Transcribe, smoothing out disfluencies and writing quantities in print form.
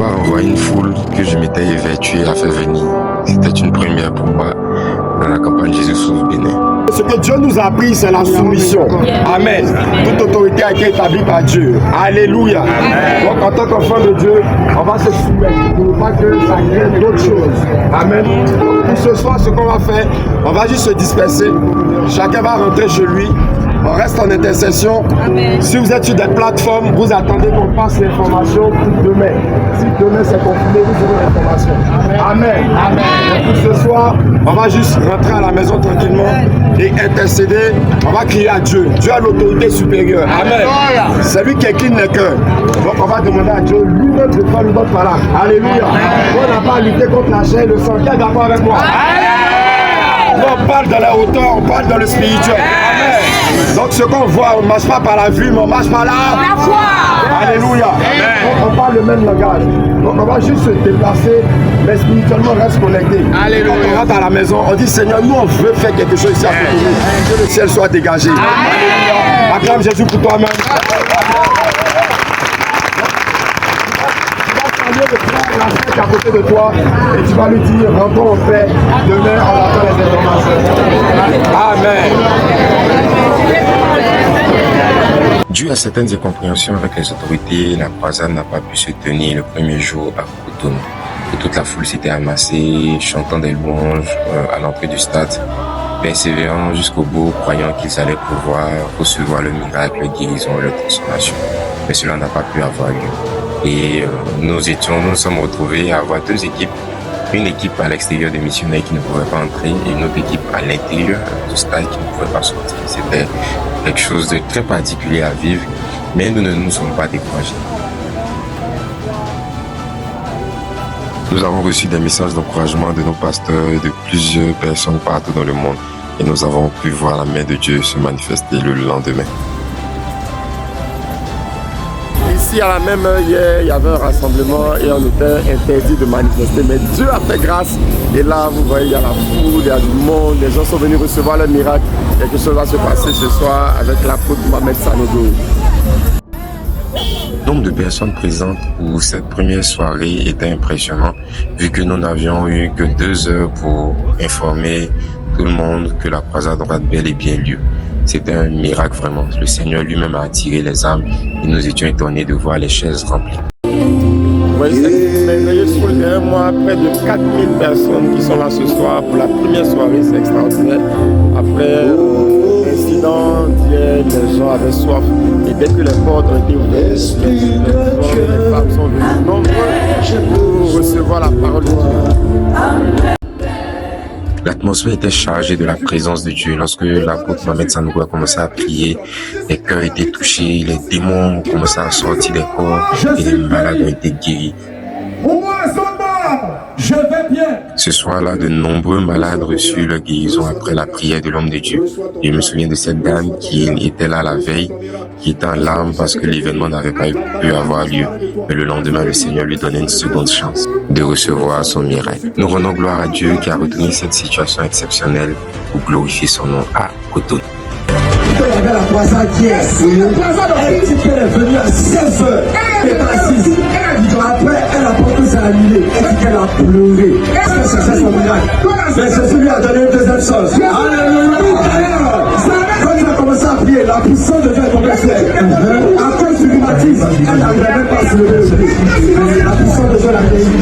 pouvoir envoyer une foule que je m'étais évertué à faire venir. C'était une première pour moi dans la campagne Jésus sauve Bénin. Ce que Dieu nous a appris, c'est la soumission. Amen. Toute autorité a été établie par Dieu. Alléluia. Amen. Donc, en tant qu'enfant de Dieu, on va se soumettre pour ne pas que ça crée d'autres choses. Amen. Pour ce soir, ce qu'on va faire, on va juste se disperser. Chacun va rentrer chez lui. On reste en intercession. Amen. Si vous êtes sur des plateformes, vous attendez qu'on passe l'information pour demain. Si demain c'est confirmé, vous aurez l'information. Amen. Amen. Amen. Pour ce soir, on va juste rentrer à la maison tranquillement et intercéder. On va crier à Dieu. Dieu a l'autorité supérieure. Amen. C'est lui qui incline les cœurs. Donc on va demander à Dieu, lui-même de faire notre parole. Alléluia. On n'a pas à lutter contre la chair et le sang. Qui est d'accord avec moi? On parle dans la hauteur, on parle dans le spirituel. Amen. Donc ce qu'on voit, on ne marche pas par la vue, mais on marche par la foi. Alléluia. Donc on parle le même langage. Donc on va juste se déplacer, mais spirituellement on reste connecté. Alléluia. Quand on rentre à la maison, on dit Seigneur, nous on veut faire quelque chose ici à côté de nous. Que le ciel soit dégagé. Alléluia. Acclame Jésus pour toi-même. À côté de toi et tu vas lui dire rentrons en paix, demain on attend les informations. Amen. Dû à certaines incompréhensions avec les autorités, la croisade n'a pas pu se tenir le premier jour à Cotonou. Et toute la foule s'était amassée, chantant des louanges à l'entrée du stade, persévérant jusqu'au bout, croyant qu'ils allaient pouvoir recevoir le miracle, la guérison et la transformation. Mais cela n'a pas pu avoir lieu. Et nous nous sommes retrouvés à avoir deux équipes. Une équipe à l'extérieur des missionnaires qui ne pouvaient pas entrer et une autre équipe à l'intérieur du stade qui ne pouvait pas sortir. C'était quelque chose de très particulier à vivre, mais nous ne nous sommes pas découragés. Nous avons reçu des messages d'encouragement de nos pasteurs et de plusieurs personnes partout dans le monde et nous avons pu voir la main de Dieu se manifester le lendemain. Ici, à la même heure, hier, il y avait un rassemblement et on était interdit de manifester. Mais Dieu a fait grâce. Et là, vous voyez, il y a la foule, il y a du monde. Les gens sont venus recevoir le miracle. Quelque chose va se passer ce soir avec l'apôtre Mohamed Sanogo. Le nombre de personnes présentes pour cette première soirée était impressionnant, vu que nous n'avions eu que 2 heures pour informer tout le monde que la croisade aura bel et bien lieu. C'était un miracle vraiment. Le Seigneur lui-même a attiré les âmes et nous étions étonnés de voir les chaises remplies. Vous voyez, derrière moi, près de 4000 personnes qui sont là ce soir pour la première soirée, c'est extraordinaire. Après l'incident d'hier, les gens avaient soif et dès que les portes ont été ouvertes, les femmes sont venues nombreuses pour recevoir la parole de Dieu. L'atmosphère était chargée de la présence de Dieu. Lorsque l'apôtre Mohamed Sanogo a commencé à prier, les cœurs étaient touchés, les démons ont commencé à sortir des corps et les malades ont été guéris. Je vais bien. Ce soir-là, de nombreux malades reçurent leur guérison après la prière de l'homme de Dieu. Je me souviens de cette dame qui était là la veille, qui était en larmes parce que l'événement n'avait pas pu avoir lieu. Mais le lendemain, le Seigneur lui donnait une seconde chance de recevoir son miracle. Nous rendons gloire à Dieu qui a retenu cette situation exceptionnelle pour glorifier son nom à Cotonou. Il y avait la croisade hier. Un petit peu est venu à 16h. Et pas 6. Après, elle a porté sa annulée. Elle dit qu'elle a pleuré. Est-ce que c'est son miracle? Mais Jésus lui a donné une deuxième chance. Alléluia. Quand il a commencé à prier, la puissance de Dieu est tombée sur elle. À cause du rhumatisme, elle n'arrivait même pas à se lever. La puissance de Dieu l'a guérie.